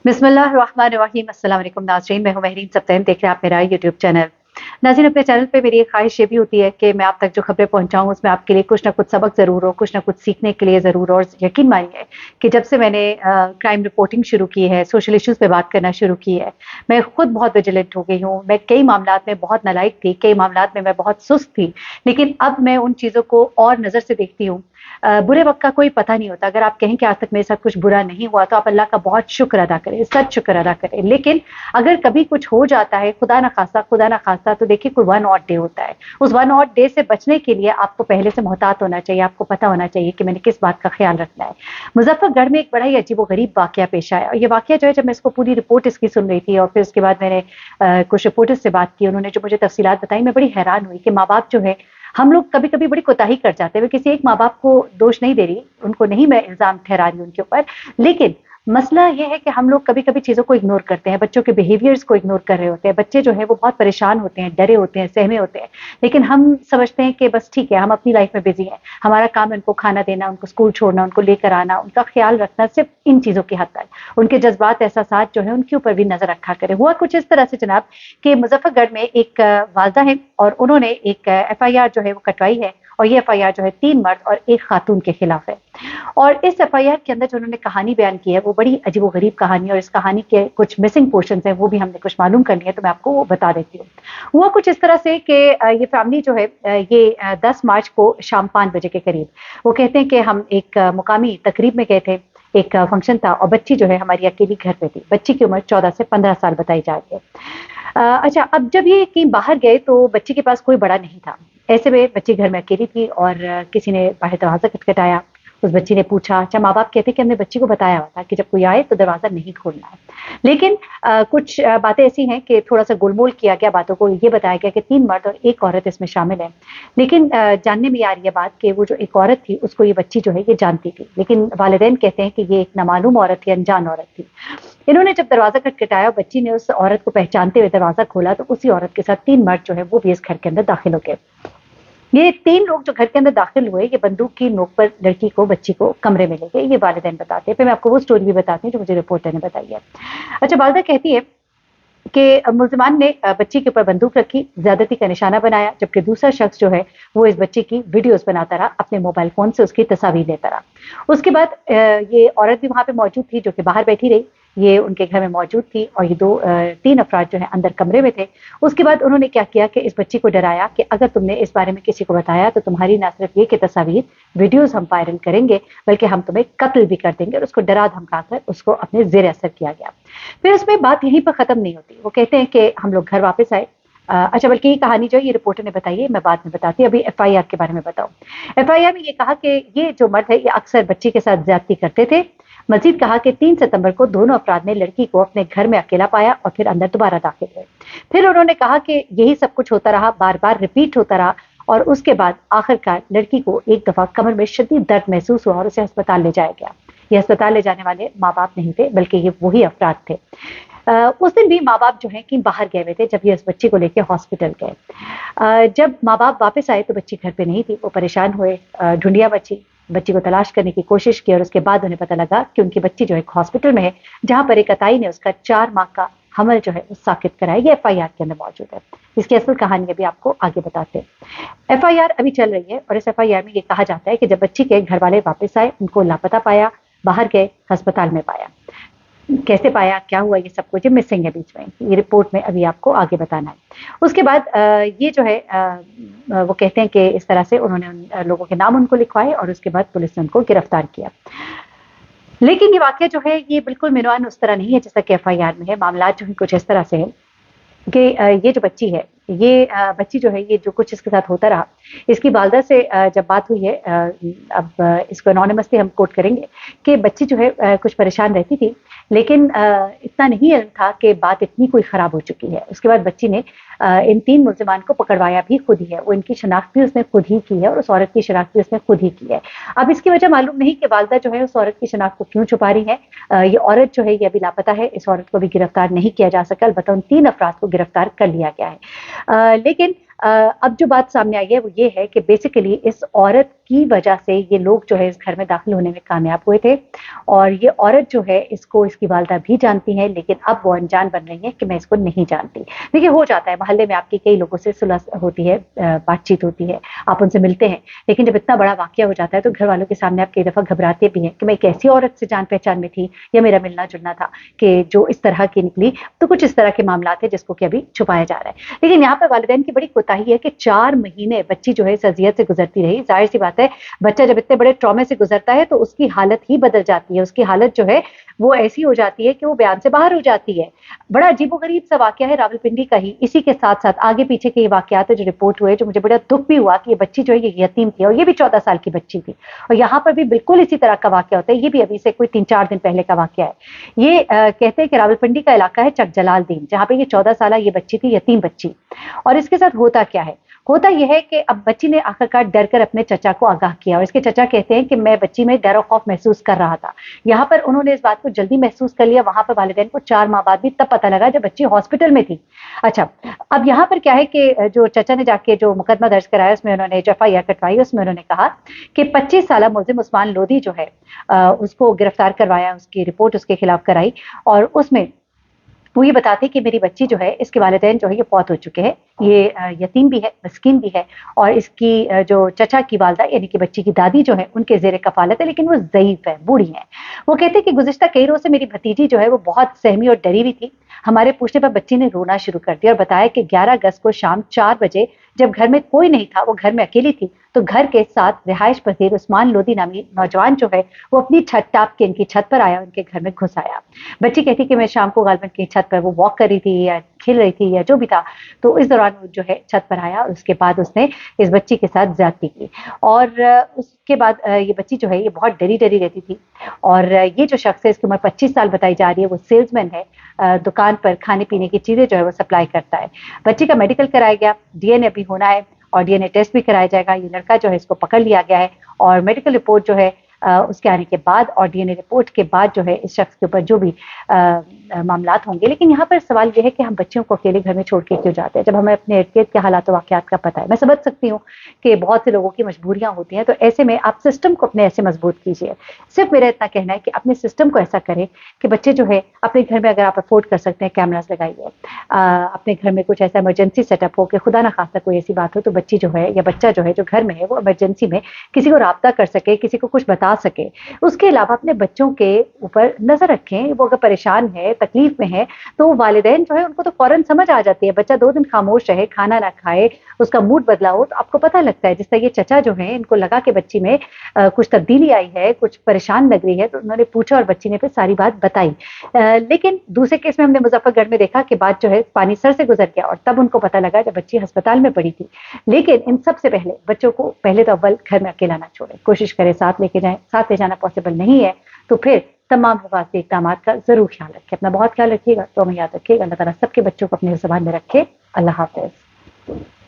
बिस्मिल्लाहिर्रहमानिर्रहीम। अस्सलाम वालेकुम नाज़रीन, मैं हूं महरीन सब्तैन, देख रहे हैं आप मेरा यूट्यूब चैनल। नाज़रीन, अपने चैनल पे मेरी एक ख्वाहिश ये भी होती है कि मैं आप तक जो खबरें पहुंचाऊं उसमें आपके लिए कुछ ना कुछ सबक ज़रूर हो, कुछ ना कुछ सीखने के लिए ज़रूर हो। और यकीन मानिए कि जब से मैंने क्राइम रिपोर्टिंग शुरू की है, सोशल इश्यूज़ पे बात करना शुरू की है, मैं खुद बहुत विजिलेंट हो गई हूँ। मैं कई मामलात में बहुत नालायक थी, कई मामलात में मैं बहुत सुस्त थी, लेकिन अब मैं उन चीज़ों को और नज़र से देखती हूँ। बुरे वक़्त का कोई पता नहीं होता। अगर आप कहें कि आज तक मेरे साथ कुछ बुरा नहीं हुआ, तो आप अल्लाह का बहुत शुक्र अदा करें, सच शुक्र अदा करें। लेकिन अगर कभी कुछ हो जाता है, खुदा ना खास्ता, तो देखिए कोई वन ऑड डे होता है। उस वन ऑड डे से बचने के लिए आपको पहले से मोहतात होना चाहिए, आपको पता होना चाहिए कि मैंने किस बात का ख्याल रखना है। मुज़फ्फरगढ़ में एक बड़ा ही अजीबो-गरीब वाक़या पेश आया, और ये वाक़या जो है, जब मैं इसको पूरी रिपोर्ट इसकी सुन रही थी और फिर उसके बाद मैंने कुछ रिपोर्टर्स से बात की, उन्होंने जो मुझे तफ़सीलात बताई, मैं बड़ी हैरान हुई कि माँ-बाप जो है, हम लोग कभी-कभी बड़ी कोताही कर जाते हैं। मैं किसी एक माँ-बाप को दोष नहीं दे रही, उनको नहीं मैं इल्ज़ाम ठहरा रही हूँ उनके ऊपर, लेकिन मसला ये है कि हम लोग कभी-कभी चीज़ों को इग्नोर करते हैं, बच्चों के बिहेवियर्स को इग्नोर कर रहे होते हैं। बच्चे जो हैं वो बहुत परेशान होते हैं, डरे होते हैं, सहमे होते हैं, लेकिन हम समझते हैं कि बस ठीक है, हम अपनी लाइफ में बिज़ी हैं, हमारा काम है उनको खाना देना, उनको स्कूल छोड़ना, उनको लेकर आना, उनका ख़्याल रखना, सिर्फ़ इन चीज़ों की हद तक। उनके जज़्बात, एहसासात जो हैं, उनके ऊपर भी नज़र रखा करें। हुआ कुछ इस तरह से जनाब कि मुज़फ्फरगढ़ में एक वालिदा हैं और उन्होंने एक एफआईआर जो है वो कटवाई है, और ये एफआईआर जो है 3 मर्द और 1 खातून के खिलाफ है। और इस एफआईआर के अंदर जो उन्होंने कहानी बयान की है वो बड़ी अजीबो-गरीब कहानी है, और इस कहानी के कुछ मिसिंग पोर्शंस हैं, वो भी हमने कुछ मालूम कर लिए हैं, तो मैं आपको वो बता देती हूँ। हुआ कुछ इस तरह से कि ये फैमिली जो है, ये 10 मार्च को शाम 5 बजे के करीब, वो कहते हैं कि हम एक मुकामी तकरीब में गए थे, एक फंक्शन था, और बच्ची जो है हमारी अकेली घर पे थी। बच्ची की उम्र 14 से 15 साल बताई जा रही है। अच्छा, अब जब ये कहीं बाहर गए तो बच्ची के पास कोई बड़ा नहीं था। ऐसे में बच्ची घर में अकेली थी, और किसी ने बाहर दरवाज़ा खटखटाया। उस बच्ची ने पूछा, अच्छा, माँ-बाप कहते हैं कि हमने बच्ची को बताया हुआ था कि जब कोई आए तो दरवाज़ा नहीं खोलना है। लेकिन कुछ बातें ऐसी हैं कि थोड़ा-सा गोलमोल किया गया बातों को, ये बताया गया कि 3 मर्द और 1 औरत इसमें शामिल है। लेकिन जानने में ये आ रही है बात कि वो जो एक औरत थी, उसको ये बच्ची जो है ये जानती थी। लेकिन वालिदैन कहते हैं कि ये एक नामालूम औरत थी, अनजान औरत थी। इन्होंने जब दरवाज़ा खटखटाया, बच्ची ने उस औरत को पहचानते हुए दरवाज़ा खोला, तो उसी औरत के साथ 3 मर्द जो है वो भी इस घर के अंदर दाखिल हो गए। ये 3 लोग जो घर के अंदर दाखिल हुए, ये बंदूक की नोक पर लड़की को, बच्ची को कमरे में ले गए, ये वालिदैन बताते हैं। फिर मैं आपको वो स्टोरी भी बताती हूँ जो मुझे रिपोर्टर ने बताई है। अच्छा, वालिदा कहती है कि मुल्ज़िमान ने बच्ची के ऊपर बंदूक रखी, ज़्यादती का निशाना बनाया, जबकि दूसरा शख्स जो है वो इस बच्ची की वीडियोज़ बनाता रहा, अपने मोबाइल फ़ोन से उसकी तस्वीर लेता रहा। उसके बाद ये औरत भी वहाँ पे मौजूद थी, जो कि बाहर बैठी रही। ये उनके घर में मौजूद थी, और ये 3 अफ़राद जो हैं अंदर कमरे में थे। उसके बाद उन्होंने क्या किया कि इस बच्ची को डराया कि अगर तुमने इस बारे में किसी को बताया तो तुम्हारी ना सिर्फ़ ये कि तस्वीर, वीडियोज़ हम वायरल करेंगे, बल्कि हम तुम्हें कत्ल भी कर देंगे, और उसको डरा-धमका कर उसको अपने ज़ेर असर किया गया। फिर उसमें बात यहीं पर ख़त्म नहीं होती। वो कहते हैं कि हम लोग घर वापस आए। अच्छा, बल्कि ये कहानी जो है ये रिपोर्टर ने बताई है, मैं बाद में बताती हूँ, अभी एफआईआर के बारे में बताऊँ। एफआईआर में ये कहा कि ये जो मर्द है, ये अक्सर बच्ची के साथ ज़्यादती करते थे। मज़ीद कहा कि 3 सितंबर को दोनों अफराद ने लड़की को अपने घर में अकेला पाया और फिर अंदर दोबारा दाखिल हुए। फिर उन्होंने कहा कि यही सब कुछ होता रहा, बार-बार रिपीट होता रहा, और उसके बाद आखिरकार लड़की को एक दफ़ा कमर में शदीद दर्द महसूस हुआ और उसे अस्पताल ले जाया गया। ये अस्पताल ले जाने वाले माँ-बाप नहीं थे, बल्कि ये वही अफराद थे। उस दिन भी माँ-बाप जो हैं कि बाहर गए हुए थे, जब ये इस बच्ची को लेके हॉस्पिटल गए। जब माँ-बाप वापस आए तो बच्ची घर पे नहीं थी, वो परेशान हुए, ढूँढिया बच्ची को तलाश करने की कोशिश की, और उसके बाद उन्हें पता लगा कि उनकी बच्ची जो है हॉस्पिटल में है, जहाँ पर एक अताई ने उसका 4 माह का हमल जो है वो साकित कराया। ये एफआईआर के अंदर मौजूद है। इसकी असल कहानी अभी आपको आगे बताते हैं। एफआईआर अभी चल रही है, और इस एफआईआर में ये कहा जाता है कि जब बच्ची के घर वाले वापस आए, उनको लापता पाया, बाहर गए, अस्पताल में पाया। कैसे पाया, क्या हुआ, ये सब कुछ मिसिंग है बीच में, ये रिपोर्ट में अभी आपको आगे बताना है। उसके बाद ये जो है वो कहते हैं कि इस तरह से उन्होंने उन लोगों के नाम उनको लिखवाए, और उसके बाद पुलिस ने उनको गिरफ्तार किया। लेकिन ये वाक़या जो है ये बिल्कुल मिनवान उस तरह नहीं है जैसा कि एफआईआर में है। मामलात जो है कुछ इस तरह से हैं कि ये जो बच्ची है, ये बच्ची जो है, ये जो कुछ इसके साथ होता रहा, इसकी वालिदा से जब बात हुई है, अब इसको एनोनिमसली हम कोट करेंगे कि बच्ची जो है कुछ परेशान रहती थी, लेकिन इतना नहीं इल्म था कि बात इतनी कोई ख़राब हो चुकी है। उसके बाद बच्ची ने इन 3 मुल्ज़िमान को पकड़वाया भी खुद ही है, वो इनकी शनाख्त भी उसने खुद ही की है, और उस औरत की शनाख्त भी उसने खुद ही की है। अब इसकी वजह मालूम नहीं कि वालिदा जो है उस औरत की शनाख्त को क्यों छुपा रही है। ये औरत जो है ये अभी लापता है, इस औरत को भी गिरफ्तार नहीं किया जा सका, अलबत्ता उन 3 अफराद को गिरफ्तार कर लिया गया है। लेकिन अब जो बात सामने आई है वो ये है कि बेसिकली इस औरत की वजह से ये लोग जो है इस घर में दाखिल होने में कामयाब हुए थे। और ये औरत जो है इसको इसकी वालदा भी जानती है, लेकिन अब वो अनजान बन रही है कि मैं इसको नहीं जानती। देखिए हो जाता है, मोहल्ले में आपकी कई लोगों से सुलह होती है, बातचीत होती है, आप उनसे मिलते हैं, लेकिन जब इतना बड़ा वाकया हो जाता है तो घर वालों के सामने आप कई दफा घबराते भी हैं कि मैं एक ऐसी औरत से जान पहचान में थी या मेरा मिलना जुलना था कि जो इस तरह की निकली। तो कुछ इस तरह के मामला थे जिसको कि अभी छुपाया जा रहा है। लेकिन यहाँ पर वालिदैन की बड़ी कोताही है कि 4 महीने बच्ची जो है इस अजियत से गुजरती रही। जाहिर सी बात है, बच्चा जब इतने बड़े ट्रॉमे से गुजरता है तो उसकी हालत ही बदल जाती है, उसकी हालत जो है वो ऐसी हो जाती है कि वो बयान से बाहर हो जाती है। बड़ा अजीबोगरीब सा वाकया है रावलपिंडी का ही। इसी के साथ साथ आगे पीछे के ये वाकयात जो रिपोर्ट हुए, जो मुझे बड़ा दुख भी हुआ कि ये बच्ची जो है ये यतीम थी और ये भी 14 साल की बच्ची थी। और यहाँ पर भी बिल्कुल इसी तरह का वाकया होता है। ये भी अभी से कोई 3-4 दिन पहले का वाकया है। ये कहते हैं कि रावलपिंडी का इलाका है चक जलालदीन, जहाँ पे ये 14 साल ये बच्ची थी, यतीम बच्ची। और इसके साथ होता क्या है, होता यह है कि अब बच्ची ने आखिरकार डर कर अपने चचा को आगाह किया और इसके चचा कहते हैं कि मैं बच्ची में डर और खौफ महसूस कर रहा था। यहाँ पर उन्होंने इस बात को जल्दी महसूस कर लिया, वहां पर वालिदैन को 4 माह बाद भी तब पता लगा जब बच्ची हॉस्पिटल में थी। अच्छा, अब यहाँ पर क्या है कि जो चचा ने जाके जो मुकदमा दर्ज कराया उसमें उन्होंने FIR कटवाई। उसमें उन्होंने कहा कि 25 साल मुलजिम उस्मान लोधी जो है उसको गिरफ्तार करवाया, उसकी रिपोर्ट उसके खिलाफ कराई और उसमें वो ये बताते कि मेरी बच्ची जो है इसके वालिदैन जो है ये फौत हो चुके हैं, ये यतीम भी है, मिस्कीन भी है और इसकी जो चचा की वालदा यानी कि बच्ची की दादी जो है उनके जेर कफालत है, लेकिन वो ज़ईफ है, बूढ़ी है। वो कहते हैं कि गुज़िश्ता कई रोज़ से मेरी भतीजी जो है वो बहुत सहमी और डरी हुई थी। हमारे पूछने पर बच्ची ने रोना शुरू कर दिया और बताया कि 11 अगस्त को शाम 4 बजे जब घर में कोई नहीं था, वो घर में अकेली थी, तो घर के साथ रिहाइश पजीर उस्मान लोधी नामी नौजवान जो है वो अपनी छत टाप के इनकी छत पर आया, उनके घर में घुस आया। बच्ची कहती कि मैं शाम को गालबन की छत पर वो वॉक कर रही थी या खेल रही थी या जो भी था, तो इस दौरान वो जो है छत पर आया और उसके बाद उसने इस बच्ची के साथ ज्यादती की। और उसके बाद ये बच्ची जो है ये बहुत डरी डरी रहती थी। और ये जो शख्स है इसकी उम्र 25 साल बताई जा रही है, वो सेल्समैन है, दुकान पर खाने पीने की चीजें जो है वो सप्लाई करता है। बच्ची का मेडिकल कराया गया, DNA अभी होना है और DNA टेस्ट भी कराया जाएगा। ये लड़का जो है इसको पकड़ लिया गया है और मेडिकल रिपोर्ट जो है उसके आने के बाद और DNA रिपोर्ट के बाद जो है इस शख्स के ऊपर जो भी मामलात होंगे। लेकिन यहाँ पर सवाल यह है कि हम बच्चियों को अकेले घर में छोड़ के क्यों जाते हैं जब हमें अपने इर्द गिर्द के हालात वाकयात का पता है। मैं समझ सकती हूँ कि बहुत से लोगों की मजबूरियां होती हैं, तो ऐसे में आप सिस्टम को अपने ऐसे मजबूत कीजिए। सिर्फ मेरा इतना कहना है कि अपने सिस्टम को ऐसा करें कि बच्चे जो है अपने घर में अगर आप अफोर्ड कर सकते हैं कैमरास लगाइए, अपने घर में कुछ ऐसा इमरजेंसी सेटअप हो कि खुदा ना खास्ता कोई ऐसी बात हो तो बच्ची जो है या बच्चा जो है जो घर में है वो इमरजेंसी में किसी को राब्ता कर सके, किसी को कुछ बता सके। उसके अलावा अपने बच्चों के ऊपर नजर रखें, वो अगर परेशान है, तकलीफ में है, तो वालिदैन जो है उनको तो फौरन समझ आ जाती है। बच्चा 2 दिन खामोश रहे, खाना ना खाए, उसका मूड बदला हो तो आपको पता लगता है। जिस तरह ये चचा जो है इनको लगा कि बच्ची में कुछ तब्दीली आई है, कुछ परेशान लग रही है, तो उन्होंने पूछा और बच्ची ने फिर सारी बात बताई। लेकिन दूसरे केस में हमने मुजफ्फरगढ़ में देखा कि बात जो है पानी सर से गुजर गया और तब उनको पता लगा जब बच्ची अस्पताल में पड़ी थी। लेकिन इन सबसे पहले बच्चों को पहले तो अव्वल घर में अकेला ना छोड़े, कोशिश करें साथ लेके जाएं। साथ ले जाना पॉसिबल नहीं है तो फिर तमाम हिफाजती इक़दामात का जरूर ख्याल रखें। अपना बहुत ख्याल रखिएगा, तो हमें याद रखिएगा। अल्लाह ताला सबके बच्चों को अपने ज़बान में रखे। अल्लाह हाफ़िज़।